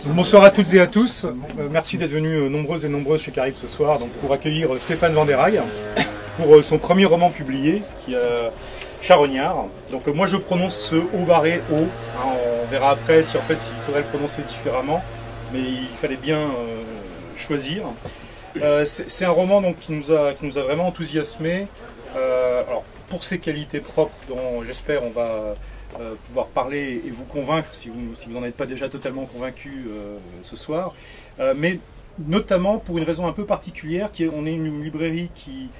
Bonsoir à toutes et à tous. Merci d'être venus nombreuses et nombreuses chez Caribe ce soir donc, pour accueillir Stéphane Vanderaille pour son premier roman publié, qui est Charognard. Donc moi je prononce ce O barré O. Hein, on verra après si en fait s'il faudrait le prononcer différemment, mais il fallait bien choisir. C'est un roman donc, qui nous a vraiment enthousiasmé. Alors pour ses qualités propres, dont j'espère on va pouvoir parler et vous convaincre si vous n'en êtes pas déjà totalement convaincu ce soir, mais notamment pour une raison un peu particulière, on est une librairie qui,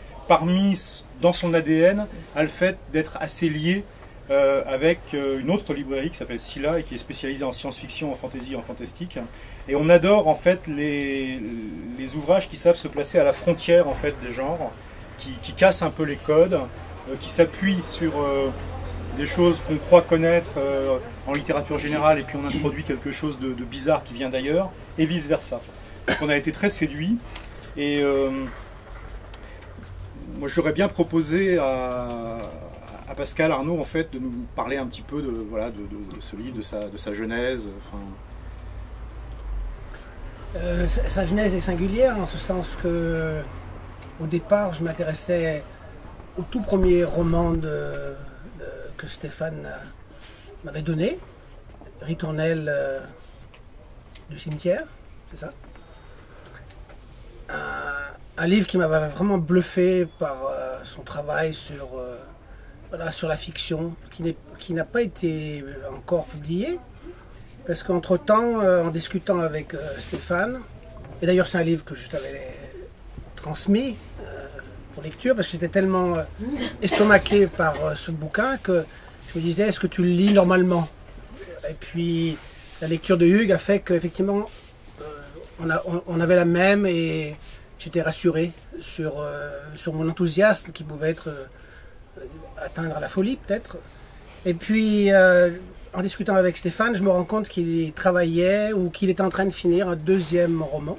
dans son ADN, a le fait d'être assez liée avec une autre librairie qui s'appelle Scylla et qui est spécialisée en science-fiction, en fantasy, en fantastique. Et on adore en fait les ouvrages qui savent se placer à la frontière en fait des genres, qui cassent un peu les codes, qui s'appuient sur des choses qu'on croit connaître en littérature générale et puis on introduit quelque chose de bizarre qui vient d'ailleurs et vice versa. Donc on a été très séduits et moi j'aurais bien proposé à Pascal Arnaud en fait de nous parler un petit peu de ce livre, de sa genèse. Sa genèse est singulière en ce sens que au départ je m'intéressais au tout premier roman que Stéphane m'avait donné, Ritournelle du cimetière, c'est ça. Un livre qui m'avait vraiment bluffé par son travail sur la fiction, qui n'a pas été encore publié, parce qu'entre-temps, en discutant avec Stéphane, et d'ailleurs c'est un livre que je t'avais transmis pour lecture, parce que j'étais tellement estomaqué par ce bouquin que je me disais, est-ce que tu le lis normalement? Et puis la lecture de Hugues a fait qu'effectivement on avait la même et j'étais rassuré sur mon enthousiasme qui pouvait atteindre la folie peut-être. Et puis en discutant avec Stéphane, je me rends compte qu'il travaillait ou qu'il était en train de finir un deuxième roman.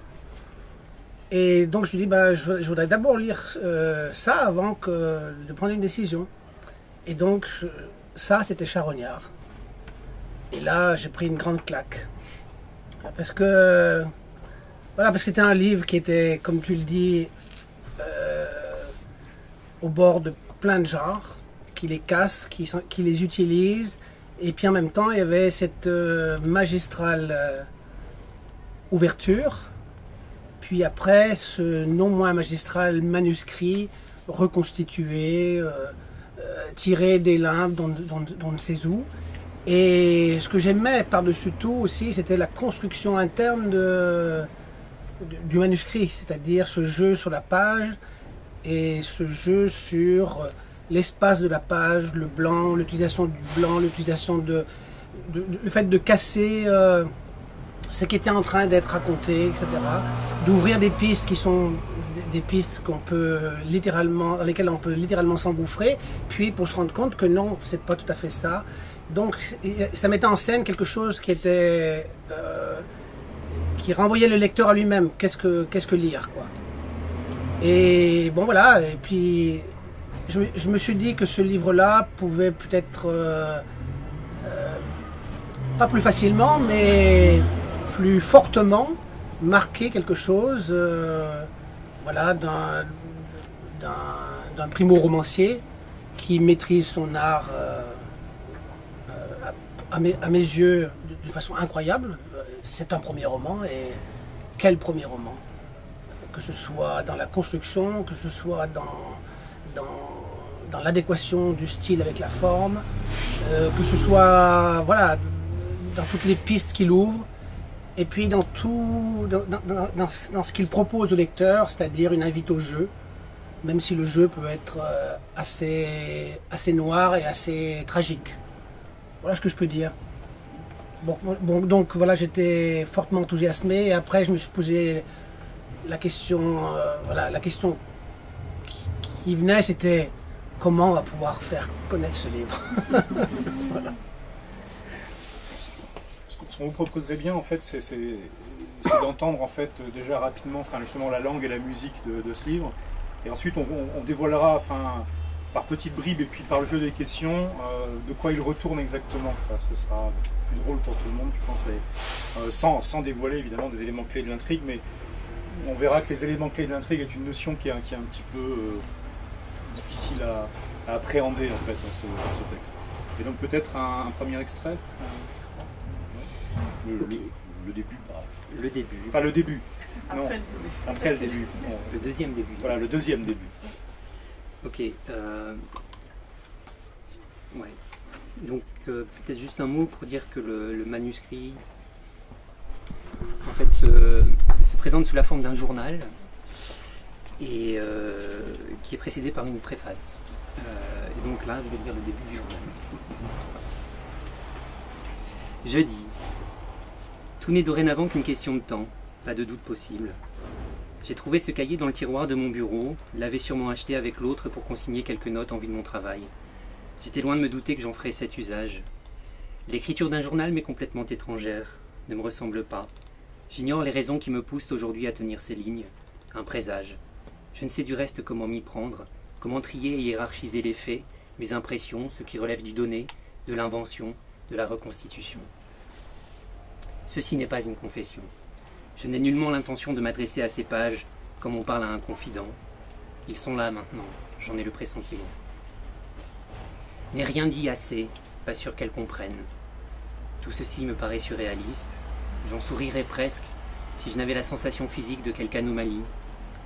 Et donc je lui dis, je voudrais d'abord lire ça avant de prendre une décision. Et donc ça, c'était Charognard. Et là, j'ai pris une grande claque. Parce que c'était un livre qui était, comme tu le dis, au bord de plein de genres, qui les casse, qui les utilise. Et puis en même temps, il y avait cette magistrale ouverture. Puis après, ce non moins magistral manuscrit reconstitué, tiré des limbes d'on ne sait où. Et ce que j'aimais par-dessus tout aussi, c'était la construction interne du manuscrit, c'est-à-dire ce jeu sur la page et ce jeu sur l'espace de la page, le blanc, l'utilisation du blanc, l'utilisation le fait de casser ce qui était en train d'être raconté, etc. D'ouvrir des pistes qui sont des pistes dans lesquelles on peut littéralement s'engouffrer, puis pour se rendre compte que non, c'est pas tout à fait ça. Donc ça mettait en scène quelque chose qui renvoyait le lecteur à lui-même. Qu'est-ce que lire, quoi. Et bon voilà, et puis je me suis dit que ce livre-là pouvait peut-être pas plus facilement, mais plus fortement marquer quelque chose d'un primo-romancier qui maîtrise son art à mes yeux de façon incroyable. C'est un premier roman, et quel premier roman! Que ce soit dans la construction, que ce soit dans l'adéquation du style avec la forme, que ce soit dans toutes les pistes qu'il ouvre, et puis dans ce qu'il propose au lecteur, c'est-à-dire une invite au jeu, même si le jeu peut être assez noir et assez tragique. Voilà ce que je peux dire. Bon, donc voilà, j'étais fortement enthousiasmé, et après je me suis posé la question, la question qui venait, c'était comment on va pouvoir faire connaître ce livre. Voilà. Ce qu'on vous proposerait bien en fait, c'est d'entendre en fait déjà rapidement, justement la langue et la musique de ce livre, et ensuite on dévoilera par petites bribes et puis par le jeu des questions, de quoi il retourne exactement. Enfin, ce sera plus drôle pour tout le monde, je pense, sans dévoiler évidemment des éléments clés de l'intrigue, mais on verra que les éléments clés de l'intrigue est une notion qui est un petit peu difficile à appréhender en fait dans ce texte. Et donc peut-être un premier extrait, le début par exemple. Le début. Enfin le début. Après Non. le début. Après le début. Le deuxième début. Voilà, le deuxième début. Ok. Ouais. Donc peut-être juste un mot pour dire que le manuscrit en fait se présente sous la forme d'un journal et qui est précédé par une préface. Et donc là, je vais lire le début du journal. Jeudi. Tout n'est dorénavant qu'une question de temps, pas de doute possible. J'ai trouvé ce cahier dans le tiroir de mon bureau, l'avais sûrement acheté avec l'autre pour consigner quelques notes en vue de mon travail. J'étais loin de me douter que j'en ferais cet usage. L'écriture d'un journal m'est complètement étrangère, ne me ressemble pas. J'ignore les raisons qui me poussent aujourd'hui à tenir ces lignes. Un présage. Je ne sais du reste comment m'y prendre, comment trier et hiérarchiser les faits, mes impressions, ce qui relève du donné, de l'invention, de la reconstitution. Ceci n'est pas une confession. Je n'ai nullement l'intention de m'adresser à ces pages comme on parle à un confident. Ils sont là maintenant, j'en ai le pressentiment. N'ai rien dit assez, pas sûr qu'elles comprennent. Tout ceci me paraît surréaliste. J'en sourirais presque si je n'avais la sensation physique de quelque anomalie.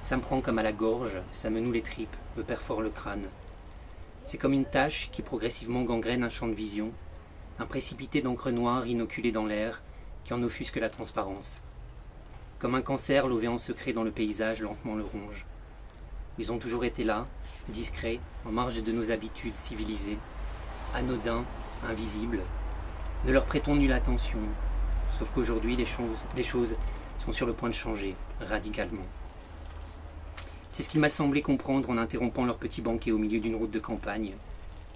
Ça me prend comme à la gorge, ça me noue les tripes, me perfore le crâne. C'est comme une tache qui progressivement gangrène un champ de vision, un précipité d'encre noire inoculé dans l'air qui en offusque la transparence. Comme un cancer lové en secret dans le paysage lentement le ronge. Ils ont toujours été là, discrets, en marge de nos habitudes civilisées, anodins, invisibles. Ne leur prêtons nulle attention, sauf qu'aujourd'hui les choses sont sur le point de changer, radicalement. C'est ce qu'il m'a semblé comprendre en interrompant leur petit banquet au milieu d'une route de campagne.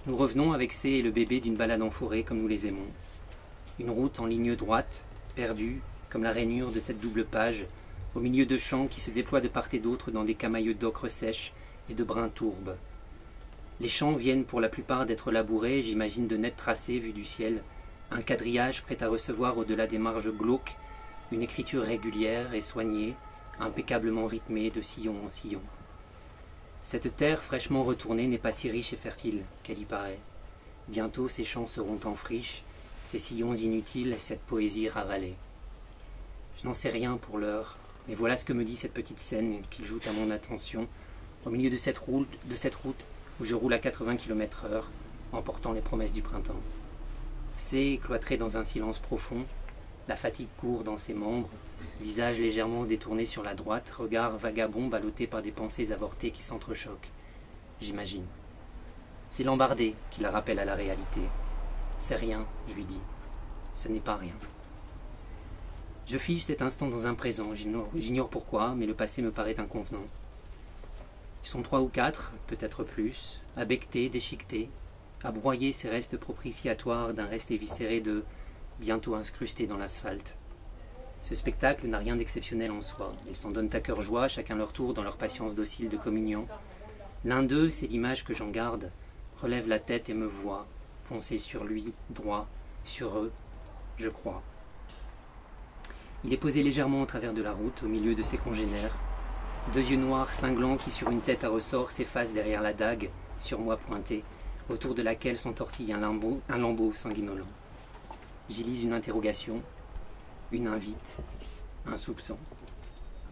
Nous revenons avec C et le bébé d'une balade en forêt comme nous les aimons. Une route en ligne droite, perdue, comme la rainure de cette double page, au milieu de champs qui se déploient de part et d'autre dans des camailleux d'ocre sèche et de brins tourbes. Les champs viennent pour la plupart d'être labourés, j'imagine de nets tracés vus du ciel, un quadrillage prêt à recevoir au-delà des marges glauques une écriture régulière et soignée, impeccablement rythmée de sillon en sillon. Cette terre fraîchement retournée n'est pas si riche et fertile qu'elle y paraît. Bientôt ces champs seront en friche, ces sillons inutiles, cette poésie ravalée. Je n'en sais rien pour l'heure, mais voilà ce que me dit cette petite scène qu'il joue à mon attention, au milieu de cette route où je roule à 80 km/h, emportant les promesses du printemps. C'est cloîtré dans un silence profond, la fatigue court dans ses membres, visage légèrement détourné sur la droite, regard vagabond ballotté par des pensées avortées qui s'entrechoquent, j'imagine. C'est l'embardé qui la rappelle à la réalité. C'est rien, je lui dis. Ce n'est pas rien. Je fige cet instant dans un présent, j'ignore pourquoi, mais le passé me paraît inconvenant. Ils sont 3 ou 4, peut-être plus, à becqueter, déchiqueter, à broyer ces restes propitiatoires d'un reste éviscéré de bientôt incrusté dans l'asphalte. Ce spectacle n'a rien d'exceptionnel en soi. Ils s'en donnent à cœur joie, chacun leur tour dans leur patience docile de communion. L'un d'eux, c'est l'image que j'en garde, relève la tête et me voit, foncer sur lui, droit, sur eux, je crois. Il est posé légèrement au travers de la route, au milieu de ses congénères. 2 yeux noirs cinglants qui, sur une tête à ressort, s'effacent derrière la dague, sur moi pointée, autour de laquelle s'entortille un lambeau sanguinolent. J'y lis une interrogation, une invite, un soupçon.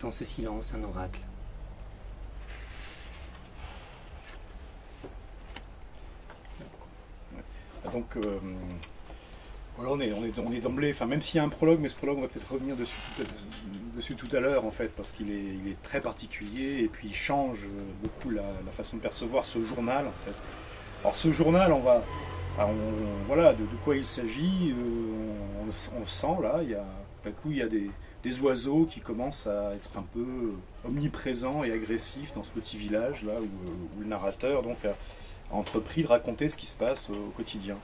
Dans ce silence, un oracle. Donc, voilà, on est d'emblée, enfin, même s'il y a un prologue, mais ce prologue, on va peut-être revenir dessus tout à l'heure, en fait, parce qu'il est très particulier, et puis il change beaucoup la façon de percevoir ce journal, en fait. Alors, ce journal, voilà, de quoi il s'agit, on sent, là, d'un coup, il y a des oiseaux qui commencent à être un peu omniprésents et agressifs dans ce petit village, là, où le narrateur, donc, a entrepris de raconter ce qui se passe au quotidien.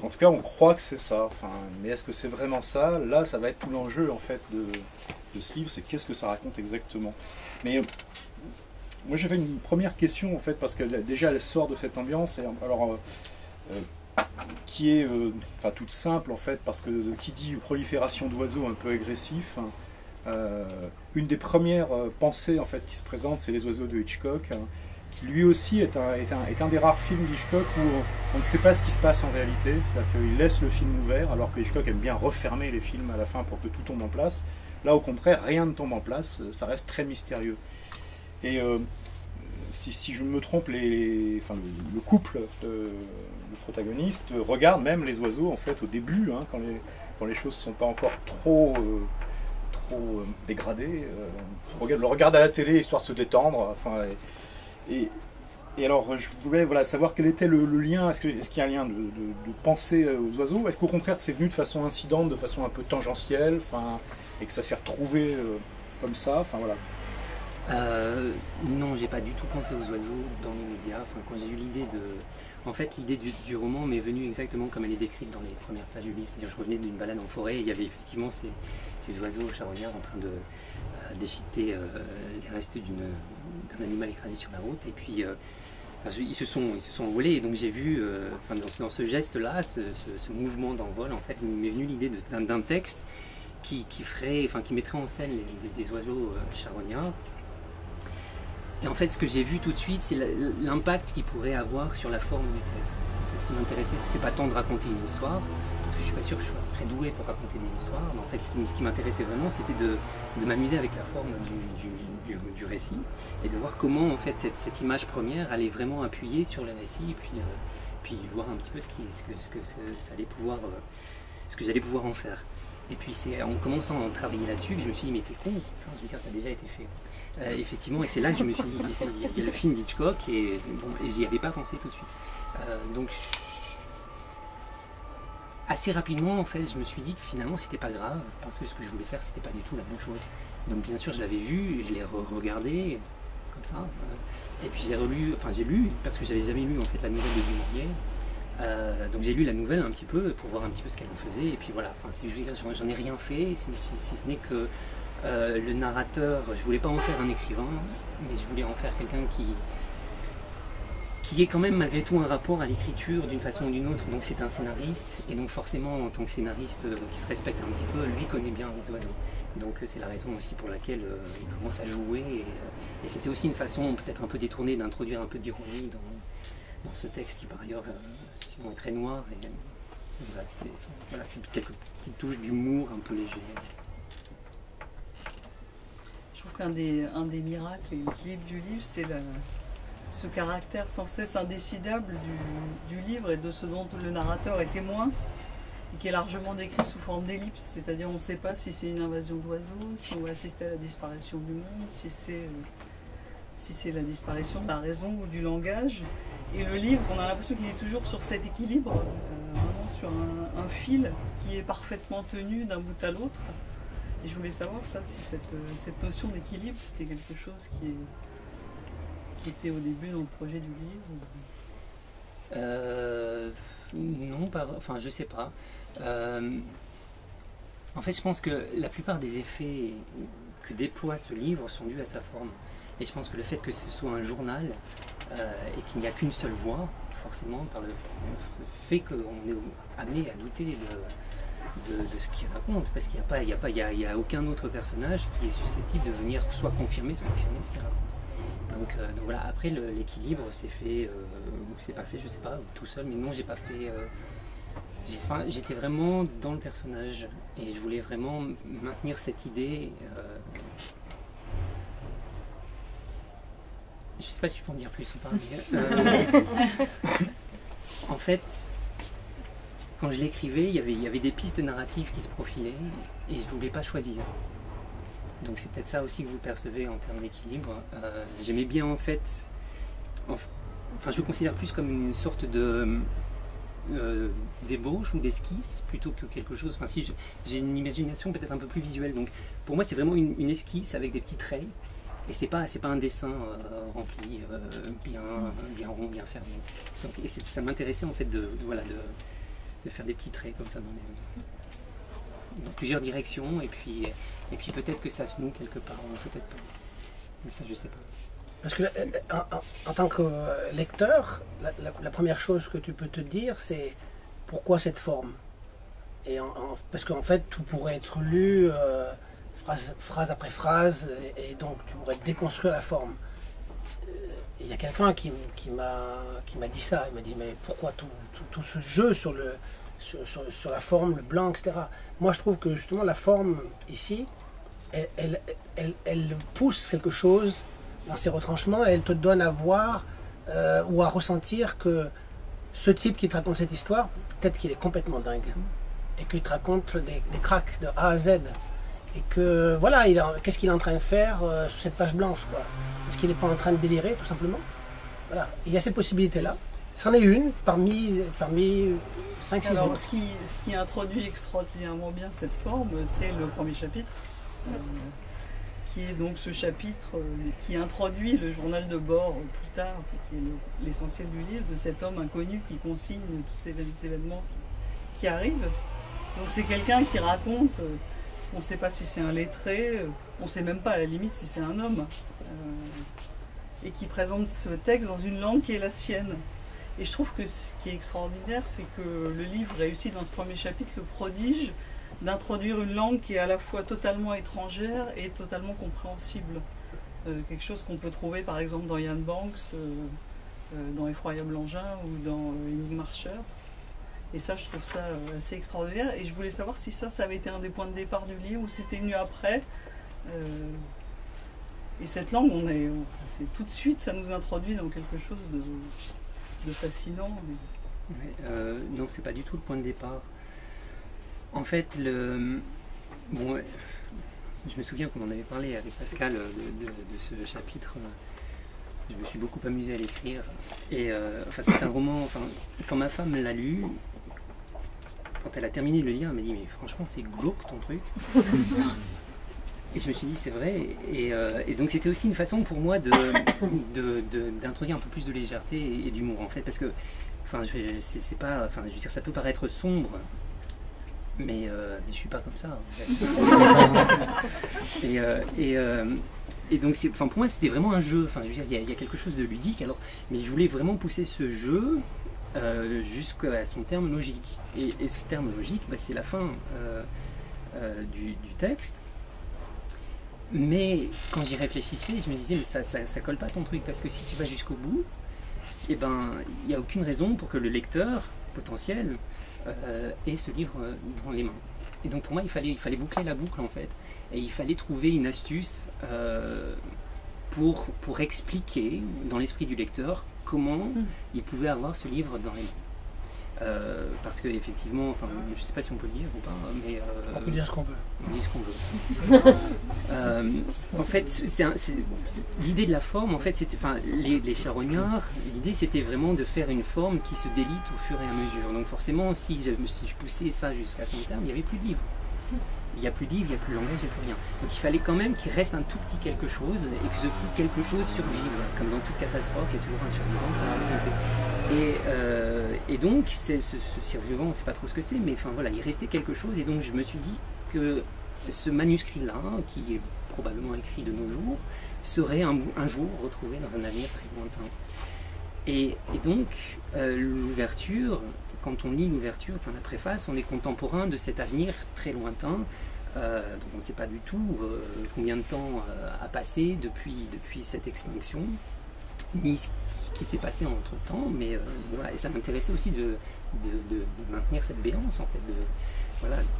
En tout cas, on croit que c'est ça. Enfin, mais est-ce que c'est vraiment ça? Là, ça va être tout l'enjeu en fait de ce livre, c'est qu'est-ce que ça raconte exactement. Mais moi j'avais une première question en fait, parce que déjà elle sort de cette ambiance, et alors qui est enfin, toute simple en fait, parce que qui dit prolifération d'oiseaux un peu agressifs, une des premières pensées en fait qui se présente, c'est Les Oiseaux de Hitchcock, qui lui aussi est un des rares films d'Hitchcock où on ne sait pas ce qui se passe en réalité, c'est-à-dire qu'il laisse le film ouvert, alors que Hitchcock aime bien refermer les films à la fin pour que tout tombe en place. Là au contraire, rien ne tombe en place, ça reste très mystérieux. Et si je me trompe, enfin, le couple, le protagoniste, regarde même les oiseaux en fait au début, hein, quand les choses ne sont pas encore trop dégradées. Le regarde à la télé histoire de se détendre. Enfin, et alors je voulais savoir quel était le lien. Est-ce qu'il y a un lien de penser aux oiseaux? Est-ce qu'au contraire c'est venu de façon incidente, de façon un peu tangentielle, enfin, et que ça s'est retrouvé comme ça, enfin voilà. Non, j'ai pas du tout pensé aux oiseaux dans l'immédiat. Enfin, quand j'ai eu l'idée en fait, l'idée du roman m'est venue exactement comme elle est décrite dans les premières pages du livre. C'est-à-dire, je revenais d'une balade en forêt et il y avait effectivement ces oiseaux charognards en train de déchiqueter les restes d'un animal écrasé sur la route. Et puis, ils se sont envolés. Et donc, j'ai vu, dans ce geste-là, ce mouvement d'envol, en fait, il m'est venu l'idée d'un texte qui mettrait en scène des oiseaux charognards. Et en fait, ce que j'ai vu tout de suite, c'est l'impact qu'il pourrait avoir sur la forme du texte. Ce qui m'intéressait, c'était pas tant de raconter une histoire, parce que je suis pas sûr que je sois très doué pour raconter des histoires, mais en fait, ce qui m'intéressait vraiment, c'était de m'amuser avec la forme du récit, et de voir comment, en fait, cette image première allait vraiment appuyer sur le récit, et puis voir un petit peu ce que j'allais pouvoir en faire. Et puis c'est en commençant à travailler là-dessus que je me suis dit mais t'es con, enfin, je veux dire ça a déjà été fait. Effectivement, et c'est là que je me suis dit, il y a le film d'Hitchcock et j'y avais pas pensé tout de suite. Donc assez rapidement en fait je me suis dit que finalement c'était pas grave parce que ce que je voulais faire c'était pas du tout la même chose. Donc bien sûr je l'avais vu, je l'ai regardé comme ça, et puis j'ai lu parce que j'avais jamais lu en fait la nouvelle de Dumouriez. Donc j'ai lu la nouvelle un petit peu pour voir un petit peu ce qu'elle en faisait et puis voilà, enfin, j'en ai rien fait si ce n'est que le narrateur, je voulais pas en faire un écrivain mais je voulais en faire quelqu'un qui ait quand même malgré tout un rapport à l'écriture d'une façon ou d'une autre, donc c'est un scénariste et donc forcément en tant que scénariste qui se respecte un petit peu, lui connaît bien les oiseaux, donc c'est la raison aussi pour laquelle il commence à jouer et c'était aussi une façon peut-être un peu détournée d'introduire un peu d'ironie dans ce texte qui par ailleurs sinon est très noir et voilà, c'est quelques petites touches d'humour un peu léger. Je trouve qu'un des miracles et l'équilibre du livre, c'est ce caractère sans cesse indécidable du livre et de ce dont le narrateur est témoin et qui est largement décrit sous forme d'ellipse, c'est-à-dire on ne sait pas si c'est une invasion d'oiseaux, si on va assister à la disparition du monde, si c'est la disparition de la raison ou du langage. Et le livre, on a l'impression qu'il est toujours sur cet équilibre, vraiment sur un fil qui est parfaitement tenu d'un bout à l'autre. Et je voulais savoir ça, si cette notion d'équilibre, c'était quelque chose qui était au début dans le projet du livre. Non, enfin je sais pas. En fait, je pense que la plupart des effets que déploie ce livre sont dus à sa forme. Et je pense que le fait que ce soit un journal et qu'il n'y a qu'une seule voix, forcément, par le fait qu'on est amené à douter de ce qu'il raconte, parce qu'il n'y a aucun autre personnage qui est susceptible de venir soit confirmer, soit infirmer ce qu'il raconte. Donc voilà, après l'équilibre c'est fait, ou c'est pas fait, je sais pas, tout seul, mais non, j'ai pas fait. J'étais vraiment dans le personnage et je voulais vraiment maintenir cette idée. Je sais pas si je peux en dire plus ou pas. En fait, quand je l'écrivais, il y avait des pistes narratives qui se profilaient et je voulais pas choisir. Donc c'est peut-être ça aussi que vous percevez en termes d'équilibre. J'aimais bien en fait, enfin je le considère plus comme une sorte de d'ébauche ou d'esquisse plutôt que quelque chose. Enfin si j'ai une imagination peut-être un peu plus visuelle, donc pour moi c'est vraiment une esquisse avec des petits traits. Et c'est pas un dessin rempli, bien rond, bien fermé. Donc, et ça m'intéressait en fait de faire des petits traits comme ça dans plusieurs directions et puis peut-être que ça se noue quelque part, peut-être pas. Mais ça je sais pas. Parce que en tant que lecteur, la première chose que tu peux te dire, c'est pourquoi cette forme? Parce qu'en fait, tout pourrait être lu phrase après phrase, et donc tu pourrais déconstruire la forme. Il y a quelqu'un qui m'a dit ça. Il m'a dit, mais pourquoi tout ce jeu sur la forme, le blanc, etc. Moi, je trouve que justement la forme ici, elle pousse quelque chose dans ses retranchements, et elle te donne à voir ou à ressentir que ce type qui te raconte cette histoire, peut-être qu'il est complètement dingue, et qu'il te raconte des cracks de A à Z, et que voilà, qu'est-ce qu'il est en train de faire sur cette page blanche, quoi. Est-ce qu'il n'est pas en train de délirer, tout simplement? Voilà, il y a cette possibilité-là. C'en est une parmi 5-6 autres. Ce qui introduit extraordinairement bien cette forme, c'est le premier chapitre, qui est donc ce chapitre qui introduit le journal de bord plus tard, qui est l'essentiel du livre, de cet homme inconnu qui consigne tous ces événements qui arrivent. Donc c'est quelqu'un qui raconte, on ne sait pas si c'est un lettré, on ne sait même pas à la limite si c'est un homme, et qui présente ce texte dans une langue qui est la sienne. Et je trouve que ce qui est extraordinaire, c'est que le livre réussit dans ce premier chapitre le prodige d'introduire une langue qui est à la fois totalement étrangère et totalement compréhensible. Quelque chose qu'on peut trouver par exemple dans Ian Banks, dans Effroyable Engin ou dans Énigme Archer. Et ça, je trouve ça assez extraordinaire. Et je voulais savoir si ça avait été un des points de départ du livre ou si c'était venu après. Et cette langue, c'est tout de suite, ça nous introduit dans quelque chose de fascinant. Non, c'est pas du tout le point de départ. En fait, je me souviens qu'on en avait parlé avec Pascal de ce chapitre. Je me suis beaucoup amusé à l'écrire. Et c'est un roman. Quand ma femme l'a lu, quand elle a terminé de le lire, elle m'a dit, mais franchement, c'est glauque ton truc. Et je me suis dit, c'est vrai. Et donc, c'était aussi une façon pour moi d'introduire un peu plus de légèreté et d'humour, en fait, parce que, c'est pas, je veux dire, ça peut paraître sombre. Mais je suis pas comme ça. En fait. Et donc, pour moi, c'était vraiment un jeu. Je veux dire, il y a quelque chose de ludique. Alors, mais je voulais vraiment pousser ce jeu jusqu'à son terme logique. Et ce terme logique, c'est la fin du texte. Mais quand j'y réfléchissais, je me disais, mais ça colle pas ton truc, parce que si tu vas jusqu'au bout, il n'y a aucune raison pour que le lecteur potentiel et ce livre dans les mains. Et donc pour moi, il fallait boucler la boucle, en fait. Et il fallait trouver une astuce pour expliquer dans l'esprit du lecteur comment il pouvait avoir ce livre dans les mains. Parce que effectivement, je ne sais pas si on peut le dire ou pas, mais on peut dire ce qu'on veut. On dit ce qu'on veut. En fait, l'idée de la forme, en fait, c'était, les charognards, l'idée c'était vraiment de faire une forme qui se délite au fur et à mesure. Donc forcément, si je poussais ça jusqu'à son terme, il n'y avait plus de livre. Il n'y a plus de livre, il n'y a plus de langage, il n'y a plus rien. Donc il fallait quand même qu'il reste un tout petit quelque chose et que ce petit quelque chose survive. Comme dans toute catastrophe, il y a toujours un survivant. Et donc, ce survivant, on ne sait pas trop ce que c'est, mais il restait quelque chose. Et donc je me suis dit que ce manuscrit-là, qui est probablement écrit de nos jours, serait un jour retrouvé dans un avenir très lointain. Et donc, l'ouverture, quand on lit l'ouverture, la préface, on est contemporain de cet avenir très lointain. Donc on ne sait pas du tout combien de temps a passé depuis cette extinction, ni ce qui s'est passé entre temps, mais voilà. Et ça m'intéressait aussi de maintenir cette béance, en fait,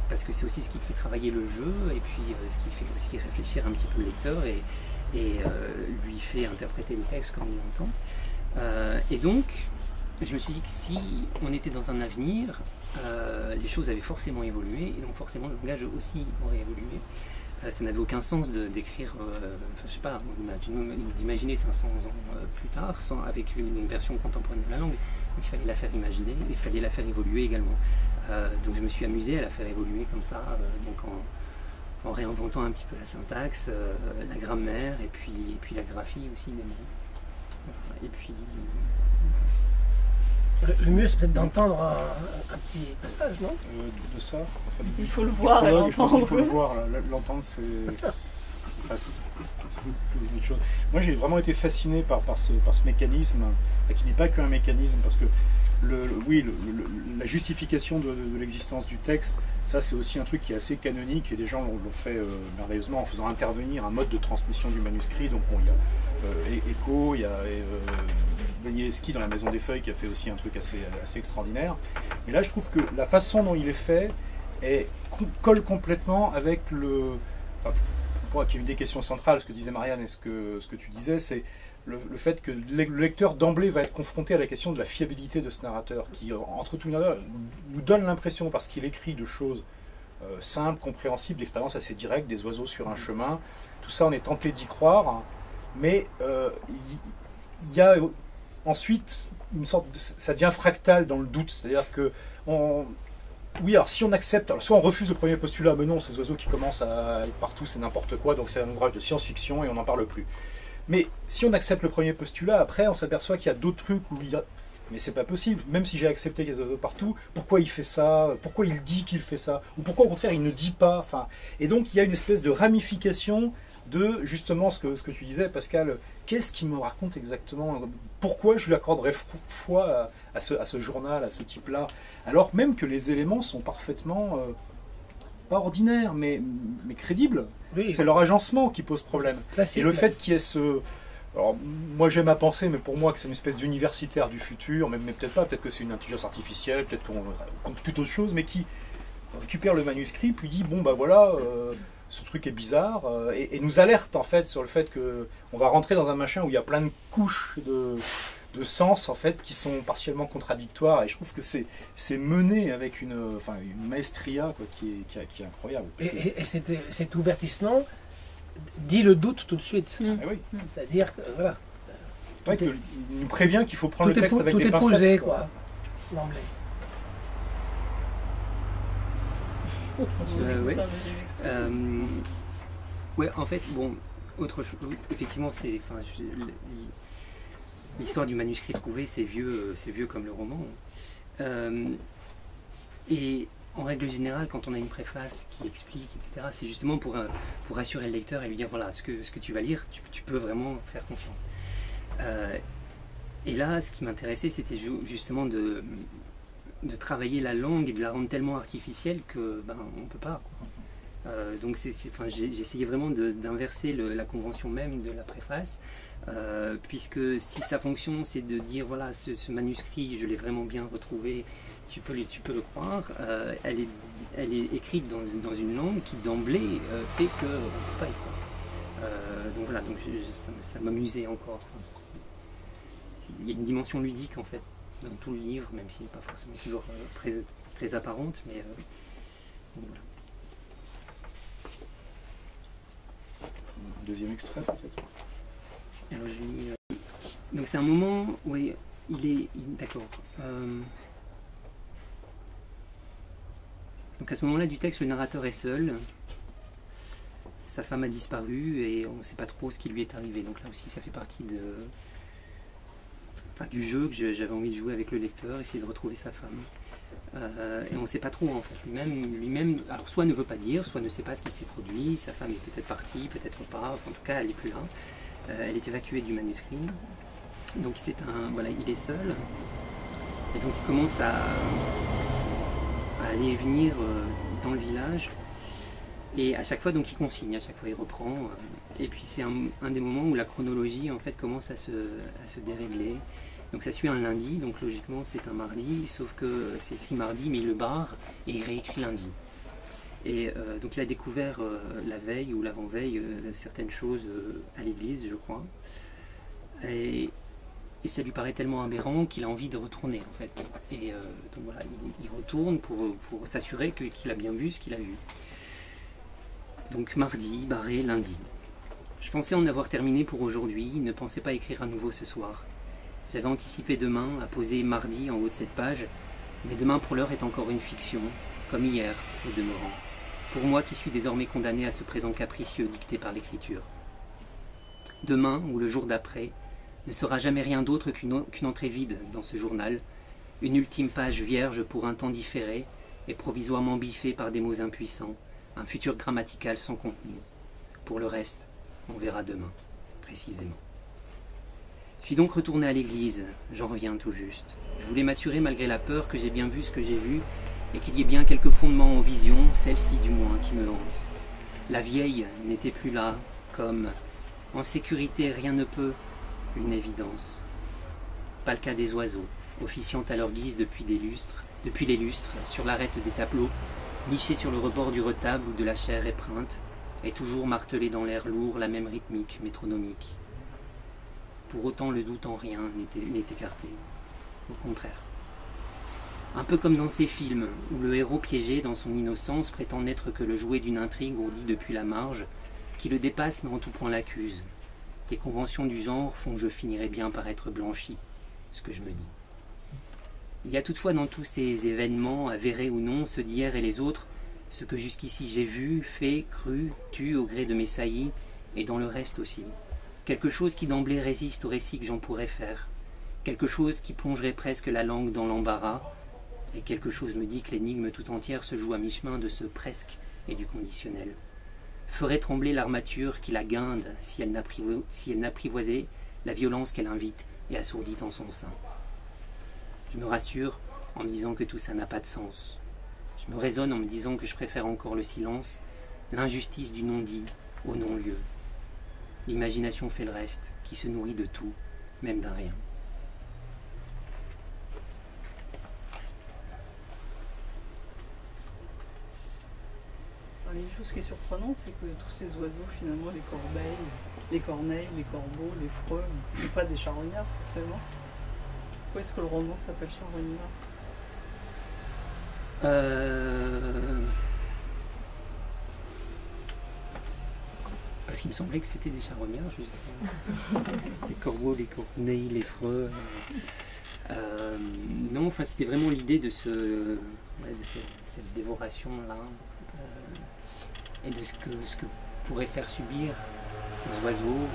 parce que c'est aussi ce qui fait travailler le jeu, et puis ce qui fait aussi réfléchir un petit peu le lecteur et lui fait interpréter le texte comme il l'entend. Et donc, je me suis dit que si on était dans un avenir, les choses avaient forcément évolué, et donc forcément le langage aussi aurait évolué. Ça n'avait aucun sens d'écrire, je sais pas, d'imaginer 500 ans plus tard, avec une version contemporaine de la langue. Donc il fallait la faire imaginer, et il fallait la faire évoluer également. Donc je me suis amusé à la faire évoluer comme ça, donc en réinventant un petit peu la syntaxe, la grammaire, et puis la graphie aussi des mots. Et puis... Le mieux, c'est peut-être d'entendre un petit passage, non? De ça, il faut le voir et l'entendre. Je pense qu'il faut le voir. L'entendre, c'est une chose. Moi, j'ai vraiment été fasciné par ce mécanisme, qui n'est pas qu'un mécanisme, parce que la justification de l'existence du texte, ça c'est aussi un truc qui est assez canonique, et des gens l'ont fait merveilleusement en faisant intervenir un mode de transmission du manuscrit. Donc bon, il y a Eco, il y a Danielewski dans La Maison des Feuilles qui a fait aussi un truc assez extraordinaire. Mais là, je trouve que la façon dont il est fait colle complètement avec qui est une des questions centrales, ce que disait Marianne et ce que tu disais, c'est le fait que le lecteur d'emblée va être confronté à la question de la fiabilité de ce narrateur, qui, entre tout nous donne l'impression, parce qu'il écrit de choses simples, compréhensibles, d'expériences assez directes, des oiseaux sur un chemin, tout ça on est tenté d'y croire, hein, mais il y a ensuite une sorte ça devient fractal dans le doute, c'est-à-dire que oui, alors si on accepte, alors soit on refuse le premier postulat, mais non, ces oiseaux qui commencent à être partout, c'est n'importe quoi, donc c'est un ouvrage de science-fiction et on n'en parle plus. Mais si on accepte le premier postulat, après on s'aperçoit qu'il y a d'autres trucs où mais c'est pas possible, même si j'ai accepté qu'il y a des oiseaux partout, pourquoi il fait ça, pourquoi il dit qu'il fait ça, ou pourquoi au contraire il ne dit pas, enfin, et donc il y a une espèce de ramification de justement ce que tu disais, Pascal, qu'est-ce qu'il me raconte exactement, pourquoi je lui accorderais foi à ce journal, à ce type-là, alors même que les éléments sont parfaitement, pas ordinaires, mais crédibles. Oui. C'est leur agencement qui pose problème. Classique, et le fait qu'il y ait ce... Alors, moi j'aime à penser, mais pour moi que c'est une espèce d'universitaire du futur, mais peut-être pas, peut-être que c'est une intelligence artificielle, peut-être qu'on compte toute autre chose, mais qui récupère le manuscrit, puis dit, bon bah voilà, ce truc est bizarre, et nous alerte en fait sur le fait qu'on va rentrer dans un machin où il y a plein de couches de sens en fait qui sont partiellement contradictoires, et je trouve que c'est mené avec une maestria quoi, qui est incroyable. Et cet ouvertissement dit le doute tout de suite. Oui. C'est-à-dire que voilà. Il nous prévient qu'il faut prendre le texte avec des pincettes. Tout est posé quoi. L'anglais. Ouais, en fait, bon, autre chose, effectivement, c'est, l'histoire du manuscrit trouvé, c'est vieux comme le roman. Et en règle générale, quand on a une préface qui explique, etc., c'est justement pour rassurer le lecteur et lui dire, voilà, ce que tu vas lire, tu peux vraiment faire confiance. Et là, ce qui m'intéressait, c'était justement de travailler la langue et de la rendre tellement artificielle que on ne peut pas. Donc j'essayais vraiment d'inverser la convention même de la préface, puisque si sa fonction c'est de dire voilà ce manuscrit je l'ai vraiment bien retrouvé, tu peux le croire, elle est écrite dans une langue qui d'emblée fait qu'on ne peut pas y croire. Donc voilà, donc ça m'amusait encore. Il y a une dimension ludique en fait dans tout le livre, même s'il n'est pas forcément toujours très apparente, mais voilà. Deuxième extrait peut-être. Alors je lis. Donc c'est un moment où il est d'accord. Donc à ce moment-là du texte, le narrateur est seul. Sa femme a disparu et on ne sait pas trop ce qui lui est arrivé. Donc là aussi, ça fait partie du jeu que j'avais envie de jouer avec le lecteur, essayer de retrouver sa femme. Et on ne sait pas trop en fait. Lui-même, alors soit ne veut pas dire, soit ne sait pas ce qui s'est produit. Sa femme est peut-être partie, peut-être pas. Enfin, en tout cas, elle n'est plus là. Elle est évacuée du manuscrit. Donc il est seul. Et donc il commence à aller et venir dans le village. Et à chaque fois, donc, il consigne, à chaque fois il reprend. Et puis c'est un des moments où la chronologie en fait commence à se dérégler. Donc ça suit un lundi, donc logiquement c'est un mardi, sauf que c'est écrit mardi, mais il le barre et il réécrit lundi. Et donc il a découvert la veille ou l'avant-veille certaines choses à l'église, je crois. Et ça lui paraît tellement aberrant qu'il a envie de retourner en fait. Et donc voilà, il retourne pour s'assurer qu'il a bien vu ce qu'il a vu. Donc mardi, barré, lundi. Je pensais en avoir terminé pour aujourd'hui, ne pensais pas écrire à nouveau ce soir. J'avais anticipé demain à poser mardi en haut de cette page, mais demain pour l'heure est encore une fiction, comme hier au demeurant. Pour moi qui suis désormais condamné à ce présent capricieux dicté par l'écriture. Demain, ou le jour d'après, ne sera jamais rien d'autre qu'une entrée vide dans ce journal, une ultime page vierge pour un temps différé et provisoirement biffée par des mots impuissants, un futur grammatical sans contenu. Pour le reste, On verra demain, précisément. Je suis donc retourné à l'église, j'en reviens tout juste. Je voulais m'assurer malgré la peur que j'ai bien vu ce que j'ai vu et qu'il y ait bien quelques fondements en vision, celle-ci du moins, qui me hante. La vieille n'était plus là, comme « en sécurité rien ne peut », une évidence. Pas le cas des oiseaux, officiant à leur guise depuis les lustres, sur l'arête des tableaux, nichés sur le rebord du retable ou de la chaire épreinte, et toujours martelés dans l'air lourd la même rythmique métronomique. Pour autant, le doute en rien n'est écarté. Au contraire. Un peu comme dans ces films, où le héros piégé dans son innocence prétend n'être que le jouet d'une intrigue ourdie depuis la marge, qui le dépasse mais en tout point l'accuse. Les conventions du genre font que je finirai bien par être blanchi, ce que je me dis. Il y a toutefois dans tous ces événements, avérés ou non, ceux d'hier et les autres, ce que jusqu'ici j'ai vu, fait, cru, tu au gré de mes saillies, et dans le reste aussi. Quelque chose qui d'emblée résiste au récit que j'en pourrais faire. Quelque chose qui plongerait presque la langue dans l'embarras. Et quelque chose me dit que l'énigme tout entière se joue à mi-chemin de ce presque et du conditionnel. Ferait trembler l'armature qui la guinde si elle n'apprivoisait la violence qu'elle invite et assourdit en son sein. Je me rassure en me disant que tout ça n'a pas de sens. Je me raisonne en me disant que je préfère encore le silence, l'injustice du non-dit au non-lieu. L'imagination fait le reste, qui se nourrit de tout, même d'un rien. Une chose qui est surprenante, c'est que tous ces oiseaux, finalement, les corbeilles, les corneilles, les corbeaux, les freux, ne sont pas des charognards, forcément. Pourquoi est-ce que le roman s'appelle Charognard ? Parce qu'il me semblait que c'était des charognards, je sais pas. Les corbeaux, les corneilles, les freux. Non, enfin, c'était vraiment l'idée de cette dévoration-là. Et de ce que pourraient faire subir ces oiseaux.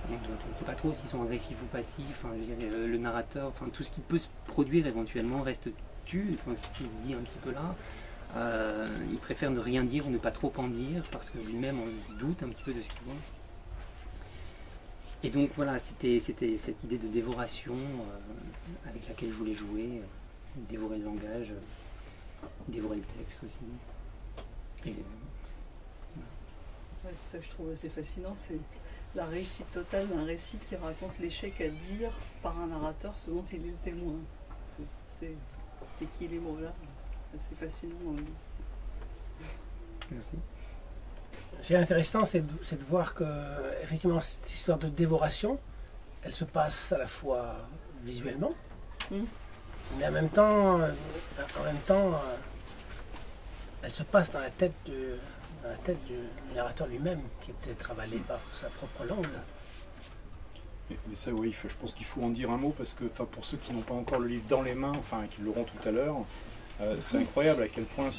On ne sait pas trop s'ils sont agressifs ou passifs. Enfin, je dirais, le narrateur, enfin, tout ce qui peut se produire éventuellement reste tu, enfin, ce qu'il dit un petit peu là. Il préfère ne rien dire ou ne pas trop en dire parce que lui-même en doute un petit peu de ce qu'il voit. Et donc voilà, c'était cette idée de dévoration avec laquelle je voulais jouer, dévorer le langage, dévorer le texte aussi. Et, ouais, c'est ça que je trouve assez fascinant, c'est la réussite totale d'un récit qui raconte l'échec à dire par un narrateur ce dont il est le témoin. C'est équilibre-là, c'est fascinant dans le livre. Merci. Ce qui est intéressant, c'est de voir que, effectivement, cette histoire de dévoration, elle se passe à la fois visuellement, mais en même temps, elle se passe dans la tête du narrateur lui-même, qui est peut-être avalé par sa propre langue. Mais ça, oui, je pense qu'il faut en dire un mot, parce que pour ceux qui n'ont pas encore le livre dans les mains, enfin, qui l'auront tout à l'heure, c'est incroyable à quel point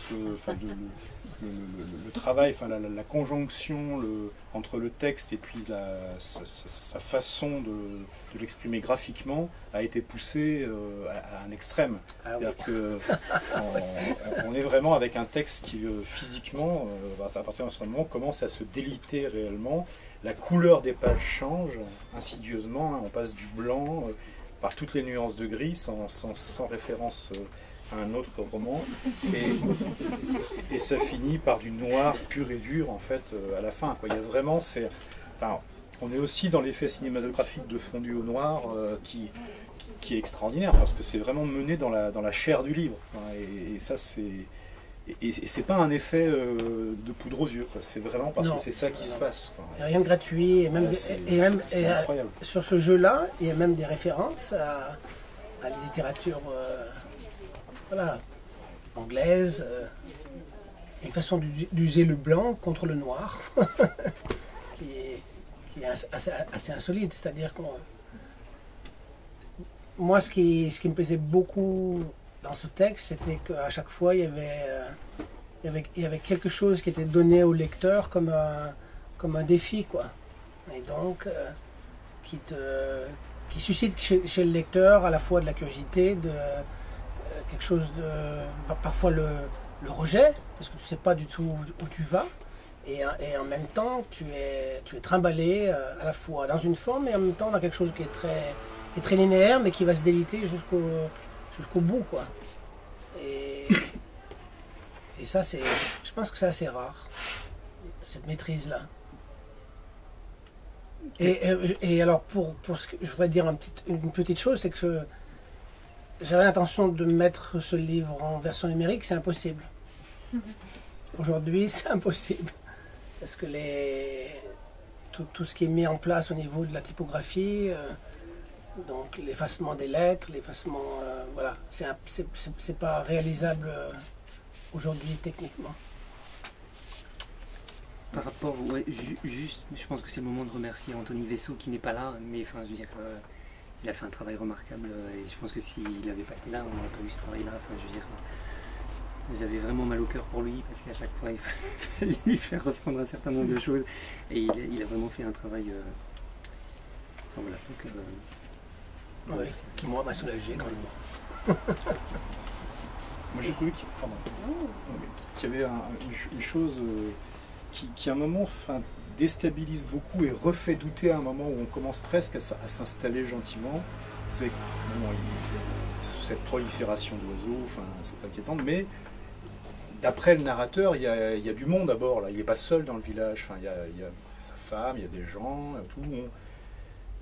le travail, la conjonction entre le texte et puis sa façon de l'exprimer graphiquement a été poussée à un extrême. Ah oui. C'est-à-dire qu'on est vraiment avec un texte qui physiquement, à partir de ce moment, commence à se déliter réellement. La couleur des pages change insidieusement, hein, on passe du blanc par toutes les nuances de gris sans référence à un autre roman, et ça finit par du noir pur et dur en fait à la fin, quoi. Il y a vraiment, on est aussi dans l'effet cinématographique de fondu au noir qui est extraordinaire, parce que c'est vraiment mené dans la chair du livre, hein, et ça c'est pas un effet de poudre aux yeux, quoi. C'est vraiment parce que c'est ça qui se passe, quoi. Il n'y a rien de gratuit, et même, c'est incroyable. Sur ce jeu-là, il y a même des références à la littérature anglaise, une façon d'user le blanc contre le noir, qui est assez insolite. C'est-à-dire que moi, ce qui me plaisait beaucoup dans ce texte, c'était qu'à chaque fois, il y avait quelque chose qui était donné au lecteur comme un défi, quoi. Et donc, qui suscite chez le lecteur à la fois de la curiosité, quelque chose de... parfois le rejet, parce que tu ne sais pas du tout où tu vas, Et en même temps, tu es trimballé à la fois dans une forme et en même temps dans quelque chose qui est très linéaire, mais qui va se déliter jusqu'au bout, quoi. Et ça, je pense que c'est assez rare, cette maîtrise-là. Et alors, pour ce que je voudrais dire une petite chose, c'est que j'avais l'intention de mettre ce livre en version numérique, c'est impossible. Aujourd'hui, c'est impossible. Parce que tout ce qui est mis en place au niveau de la typographie, donc l'effacement des lettres, l'effacement, voilà, c'est pas réalisable aujourd'hui techniquement. Par rapport, ouais, juste, je pense que c'est le moment de remercier Anthony Vessou qui n'est pas là, mais enfin, je veux dire, il a fait un travail remarquable et je pense que s'il n'avait pas été là, on n'aurait pas eu ce travail-là. Enfin, je veux dire, j'avais vraiment mal au cœur pour lui parce qu'à chaque fois, il fallait lui faire reprendre un certain nombre de choses et il a vraiment fait un travail. Enfin, voilà, donc. Oui, qui moi m'a soulagé quand même. Moi j'ai trouvé qu'il y avait une chose qui à un moment déstabilise beaucoup et refait douter à un moment où on commence presque à s'installer gentiment. C'est cette prolifération d'oiseaux, c'est inquiétant, mais d'après le narrateur, il y a du monde à bord, là. Il n'est pas seul dans le village, il y a sa femme, il y a des gens, tout le monde.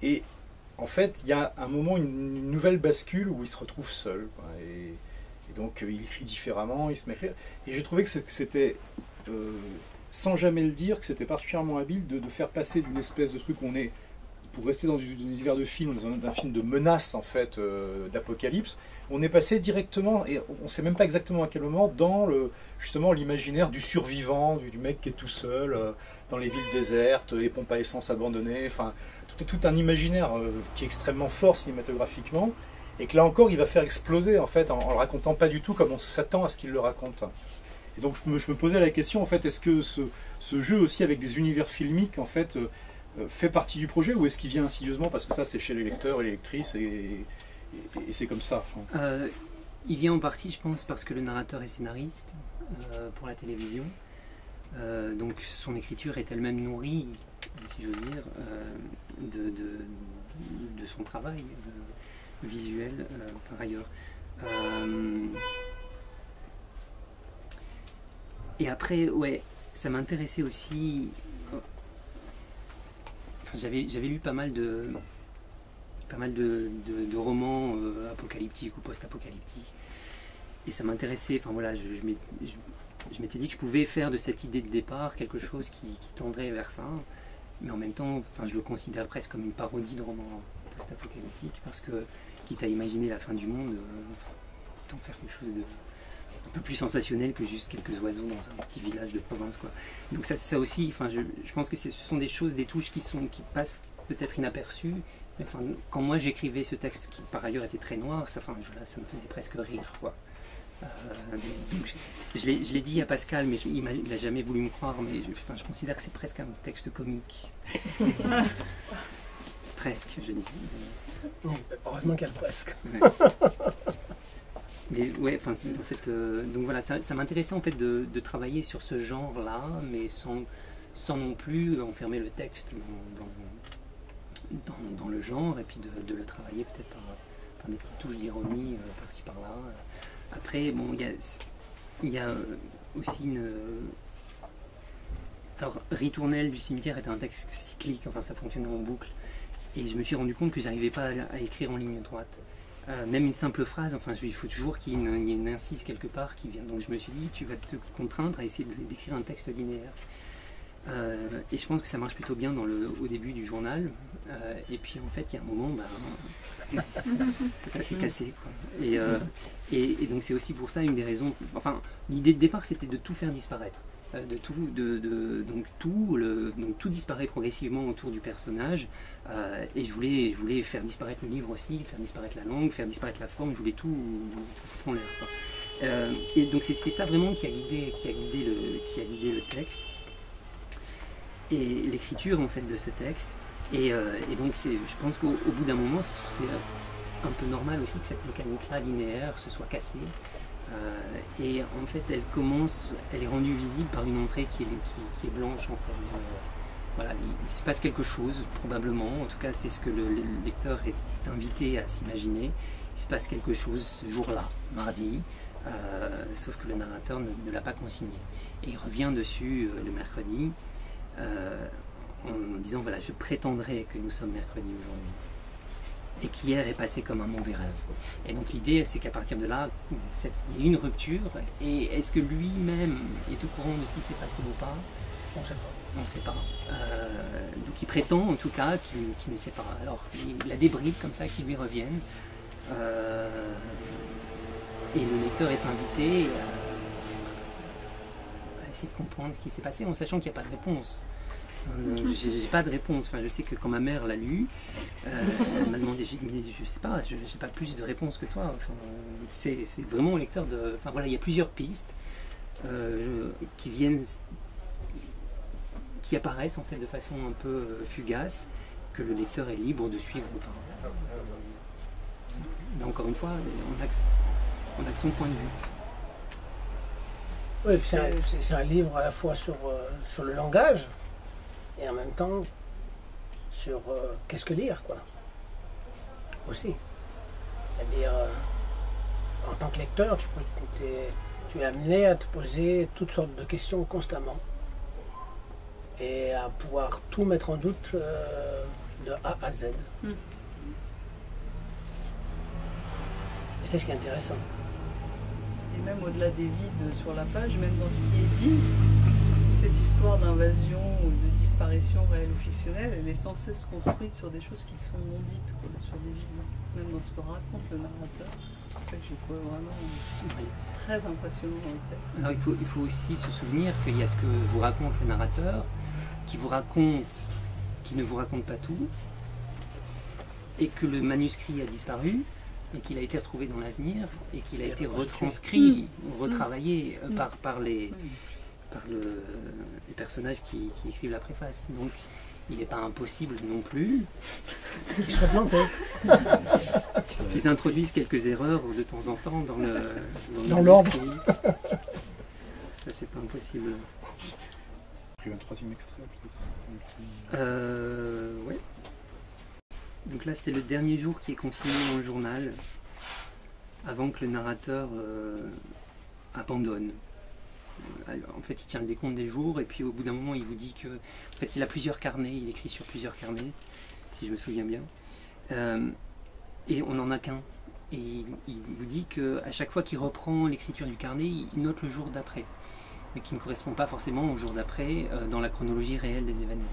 Et en fait, il y a un moment, une nouvelle bascule où il se retrouve seul, quoi. Et donc il écrit différemment, il se met à écrire. Et j'ai trouvé que c'était, sans jamais le dire, que c'était particulièrement habile de faire passer d'une espèce de truc où on est, pour rester dans un univers de film, dans un film de menace en fait, d'apocalypse, on est passé directement, et on ne sait même pas exactement à quel moment, dans justement l'imaginaire du survivant, du mec qui est tout seul, dans les villes désertes, les pompes à essence abandonnées, enfin tout un imaginaire qui est extrêmement fort cinématographiquement, et que là encore il va faire exploser en fait, en le racontant pas du tout comme on s'attend à ce qu'il le raconte. Et donc je me posais la question en fait, est-ce que ce jeu aussi avec des univers filmiques en fait fait partie du projet, ou est-ce qu'il vient insidieusement parce que ça c'est chez les lecteurs et les lectrices et c'est comme ça. Il vient en partie, je pense, parce que le narrateur est scénariste pour la télévision. Donc son écriture est elle-même nourrie, si j'ose dire, de son travail visuel par ailleurs. Et après, ouais, ça m'intéressait aussi. Enfin, j'avais lu pas mal de romans apocalyptiques ou post-apocalyptiques. Et ça m'intéressait, enfin voilà, je m'étais dit que je pouvais faire de cette idée de départ quelque chose qui tendrait vers ça. Mais en même temps, enfin, je le considère presque comme une parodie de roman post-apocalyptique, parce que, quitte à imaginer la fin du monde, autant faire quelque chose de un peu plus sensationnel que juste quelques oiseaux dans un petit village de province, quoi. Donc ça aussi, enfin, je pense que ce sont des choses, des touches qui passent peut-être inaperçues. Mais enfin, quand moi j'écrivais ce texte qui par ailleurs était très noir, ça me faisait presque rire, quoi. Donc je l'ai dit à Pascal, mais il n'a jamais voulu me croire, mais je considère que c'est presque un texte comique. Presque, je dis. Heureusement qu'il y a le presque. Ouais. Mais ouais, enfin, dans cette, donc voilà, ça m'intéressait en fait de travailler sur ce genre-là, mais sans non plus enfermer le texte dans le genre, et puis de le travailler peut-être par des petites touches d'ironie par-ci par-là. Après, bon, il y a aussi une... Alors, Ritournelle du cimetière était un texte cyclique, enfin ça fonctionnait en boucle, et je me suis rendu compte que j'arrivais pas à écrire en ligne droite. Même une simple phrase, enfin il faut toujours qu'il y ait une incise quelque part qui vient. Donc je me suis dit, tu vas te contraindre à essayer d'écrire un texte linéaire. Et je pense que ça marche plutôt bien au début du journal. Et puis en fait, il y a un moment, ça s'est cassé, quoi. Et donc c'est aussi pour ça une des raisons. Enfin, l'idée de départ, c'était de tout faire disparaître. Donc tout disparaît progressivement autour du personnage, et je voulais faire disparaître le livre aussi, faire disparaître la langue, faire disparaître la forme, je voulais tout foutre en l'air, quoi. Et donc c'est ça vraiment qui a guidé le texte et l'écriture en fait de ce texte, et donc je pense qu'au bout d'un moment c'est un peu normal aussi que cette mécanique là linéaire se soit cassée. Et en fait, elle est rendue visible par une entrée qui est blanche en fait. Voilà, il se passe quelque chose, probablement, en tout cas c'est ce que le lecteur est invité à s'imaginer. Il se passe quelque chose ce jour-là, mardi, sauf que le narrateur ne l'a pas consigné. Et il revient dessus le mercredi, en disant voilà, je prétendrai que nous sommes mercredi aujourd'hui. Et qu'hier est passé comme un mauvais rêve. Et donc l'idée, c'est qu'à partir de là, il y a une rupture. Et est-ce que lui-même est au courant de ce qui s'est passé ou pas? On ne sait pas. On ne sait pas. Donc il prétend en tout cas qu'il ne sait pas. Alors il a des bribes comme ça qui lui reviennent. Et le lecteur est invité à essayer de comprendre ce qui s'est passé en sachant qu'il n'y a pas de réponse. J'ai pas de réponse. Enfin, je sais que quand ma mère l'a lu, elle m'a demandé, j'ai dit, mais je sais pas, j'ai pas plus de réponses que toi. Enfin, c'est vraiment au lecteur de. Enfin voilà, il y a plusieurs pistes qui apparaissent en fait de façon un peu fugace, que le lecteur est libre de suivre ou pas. Mais encore une fois, on a que son point de vue. Oui, c'est un livre à la fois sur le langage et en même temps sur qu'est-ce que lire, quoi. Aussi. C'est-à-dire, en tant que lecteur, tu es amené à te poser toutes sortes de questions constamment et à pouvoir tout mettre en doute de A à Z. Et c'est ce qui est intéressant. Et même au-delà des vides sur la page, même dans ce qui est dit, cette histoire d'invasion ou de disparition réelle ou fictionnelle, elle est sans cesse construite sur des choses qui sont non dites, quoi, sur des vides. Même dans ce que raconte le narrateur. C'est ça que j'ai trouvé vraiment très impressionnant dans le texte. Alors il faut aussi se souvenir qu'il y a ce que vous raconte le narrateur, qui ne vous raconte pas tout, et que le manuscrit a disparu, et qu'il a été retrouvé dans l'avenir, et qu'il a été retranscrit, retravaillé par les personnages qui écrivent la préface. Donc il n'est pas impossible non plus Qu'ils soient plantés. qu'ils introduisent quelques erreurs de temps en temps Dans l'ordre. Ça, c'est pas impossible. Pris un troisième extrait peut-être. Ouais. Donc là, c'est le dernier jour qui est consigné dans le journal, avant que le narrateur abandonne. En fait, il tient le décompte des jours, et puis au bout d'un moment, il vous dit que... En fait, il a plusieurs carnets, il écrit sur plusieurs carnets, si je me souviens bien. Et on n'en a qu'un. Et il vous dit qu'à chaque fois qu'il reprend l'écriture du carnet, il note le jour d'après, mais qui ne correspond pas forcément au jour d'après dans la chronologie réelle des événements.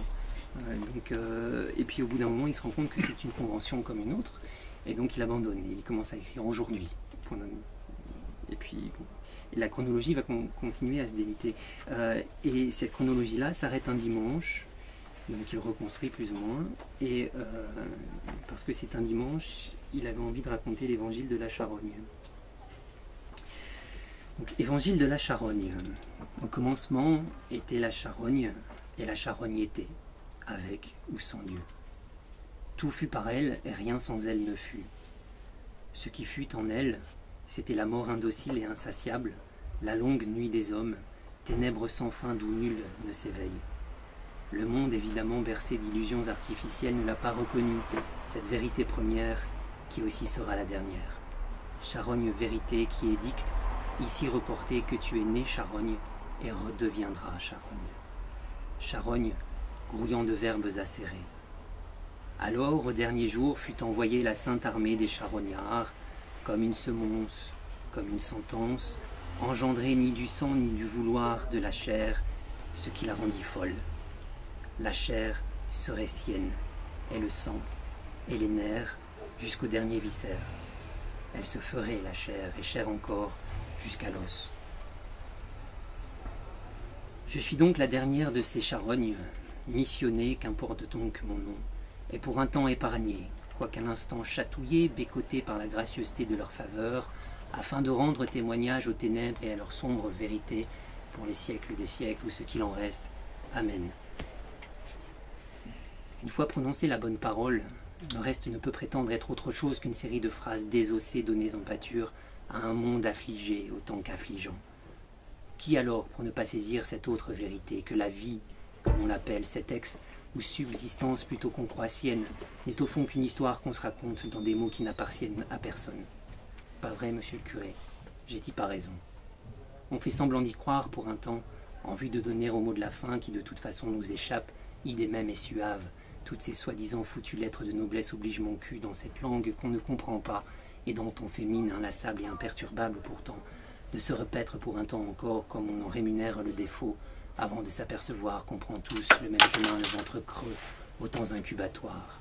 Et puis au bout d'un moment, il se rend compte que c'est une convention comme une autre, et donc il abandonne, et il commence à écrire aujourd'hui. Et puis bon, et la chronologie va continuer à se déliter. Et cette chronologie-là s'arrête un dimanche, donc il reconstruit plus ou moins, et parce que c'est un dimanche, il avait envie de raconter l'évangile de la charogne. Donc, évangile de la charogne. Au commencement était la charogne, et la charogne était, avec ou sans Dieu. Tout fut par elle, et rien sans elle ne fut. Ce qui fut en elle, c'était la mort indocile et insatiable, la longue nuit des hommes, ténèbres sans fin d'où nul ne s'éveille. Le monde, évidemment bercé d'illusions artificielles, ne l'a pas reconnue, cette vérité première, qui aussi sera la dernière. Charogne vérité qui édicte, ici reporté que tu es né charogne, et redeviendras charogne. Charogne, grouillant de verbes acérés. Alors, au dernier jour, fut envoyée la sainte armée des charognards, comme une semonce, comme une sentence, engendrée ni du sang ni du vouloir de la chair, ce qui la rendit folle. La chair serait sienne, et le sang, et les nerfs, jusqu'au dernier viscère. Elle se ferait, la chair, et chair encore, jusqu'à l'os. Je suis donc la dernière de ces charognes, missionnée, qu'importe donc mon nom, et pour un temps épargnée, quoiqu'à l'instant chatouillée, bécotée par la gracieuseté de leur faveur, afin de rendre témoignage aux ténèbres et à leur sombre vérité, pour les siècles des siècles ou ce qu'il en reste. Amen. Une fois prononcée la bonne parole, le reste ne peut prétendre être autre chose qu'une série de phrases désossées données en pâture à un monde affligé autant qu'affligeant. Qui alors pour ne pas saisir cette autre vérité que la vie, comme on l'appelle, cet ex ou subsistance plutôt qu'on croit sienne, n'est au fond qu'une histoire qu'on se raconte dans des mots qui n'appartiennent à personne. Pas vrai, monsieur le curé, j'ai-y pas raison. On fait semblant d'y croire pour un temps, en vue de donner au mot de la fin qui de toute façon nous échappe, idée même et suave, toutes ces soi-disant foutues lettres de noblesse obligent mon cul dans cette langue qu'on ne comprend pas et dont on fait mine inlassable et imperturbable pourtant, de se repaître pour un temps encore comme on en rémunère le défaut, avant de s'apercevoir qu'on prend tous le même chemin, le ventre creux, aux temps incubatoires.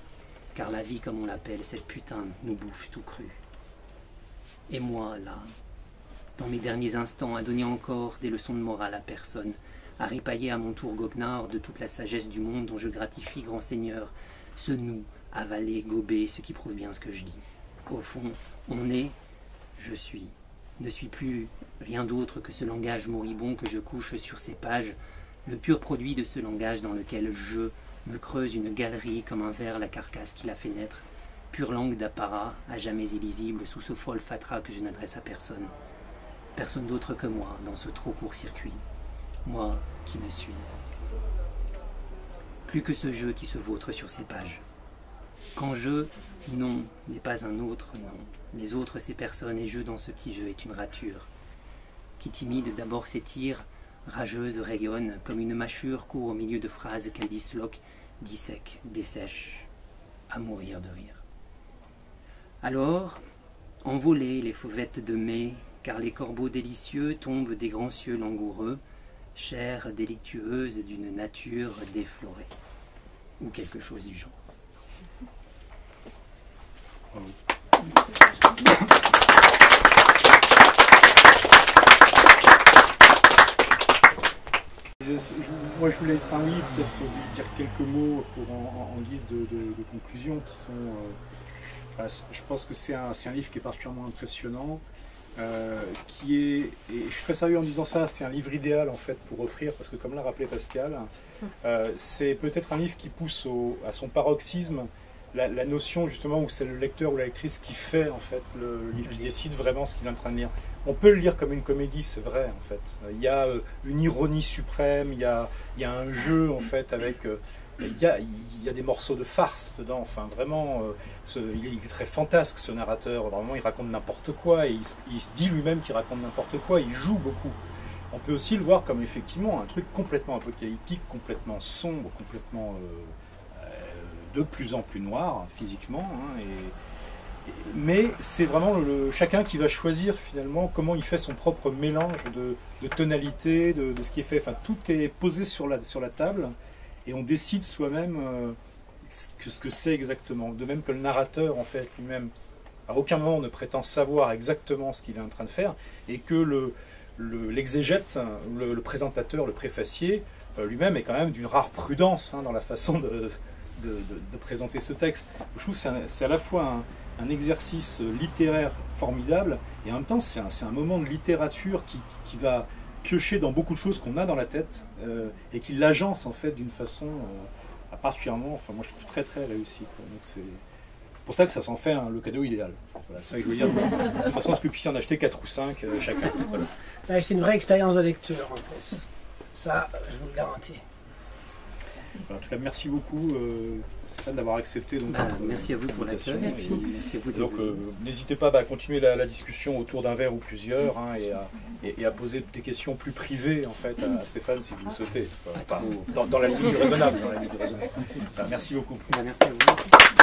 Car la vie, comme on l'appelle, cette putain, nous bouffe tout cru. Et moi, là, dans mes derniers instants, à donner encore des leçons de morale à personne, à ripailler à mon tour goguenard de toute la sagesse du monde dont je gratifie, grand seigneur, ce nous, avaler, gober, ce qui prouve bien ce que je dis. Au fond, on est, je suis, ne suis plus rien d'autre que ce langage moribond que je couche sur ces pages, le pur produit de ce langage dans lequel je me creuse une galerie comme un ver la carcasse qui la fait naître, pure langue d'apparat, à jamais illisible sous ce fol fatras que je n'adresse à personne. Personne d'autre que moi dans ce trop court circuit, moi qui ne suis. Plus que ce jeu qui se vautre sur ces pages. Quand je, non, n'est pas un autre, non. Les autres, ces personnes, et je dans ce petit jeu est une rature, qui timide d'abord s'étire, rageuse rayonne, comme une mâchure court au milieu de phrases qu'elle disloque, dissèque, dessèche, à mourir de rire. Alors, envolez les fauvettes de mai, car les corbeaux délicieux tombent des grands cieux langoureux, chair délictueuse d'une nature déflorée, ou quelque chose du genre. Moi, je voulais, enfin oui, peut-être dire quelques mots en guise de conclusion qui sont. Je pense que c'est un livre qui est particulièrement impressionnant, qui est, et je suis très sérieux en disant ça, c'est un livre idéal en fait pour offrir, parce que comme l'a rappelé Pascal, c'est peut-être un livre qui pousse à son paroxysme la notion justement où c'est le lecteur ou la lectrice qui fait en fait le livre, qui décide vraiment ce qu'il est en train de lire. On peut le lire comme une comédie, c'est vrai en fait. Il y a une ironie suprême, il y a un jeu en fait avec... il y a des morceaux de farce dedans, enfin vraiment, il est très fantasque ce narrateur, vraiment il raconte n'importe quoi, et il se dit lui-même qu'il raconte n'importe quoi, il joue beaucoup. On peut aussi le voir comme effectivement un truc complètement apocalyptique, complètement sombre, complètement de plus en plus noir physiquement, hein, mais c'est vraiment chacun qui va choisir finalement comment il fait son propre mélange de tonalité, de ce qui est fait, enfin tout est posé sur la table, et on décide soi-même ce que c'est exactement. De même que le narrateur, en fait, lui-même, à aucun moment ne prétend savoir exactement ce qu'il est en train de faire, et que l'exégète, le présentateur, le préfacier, lui-même est quand même d'une rare prudence dans la façon de présenter ce texte. Je trouve que c'est à la fois un exercice littéraire formidable, et en même temps c'est un moment de littérature qui va piocher dans beaucoup de choses qu'on a dans la tête, et qui l'agence en fait d'une façon particulièrement, enfin moi je trouve très très réussie, quoi. Donc c'est pour ça que ça s'en fait le cadeau idéal. Voilà, c'est ça que je veux dire. De toute façon, est-ce que vous puissiez en acheter 4 ou 5 chacun. Voilà. Ouais, c'est une vraie expérience de lecture en plus. Ça, je vous le garantis. En tout cas, merci beaucoup d'avoir accepté. Donc, merci à vous pour l'accueil. Donc, n'hésitez pas à continuer la discussion autour d'un verre ou plusieurs, hein, et à poser des questions plus privées en fait à Stéphane si vous le souhaitez. Dans la limite du raisonnable. Merci beaucoup. Merci à vous.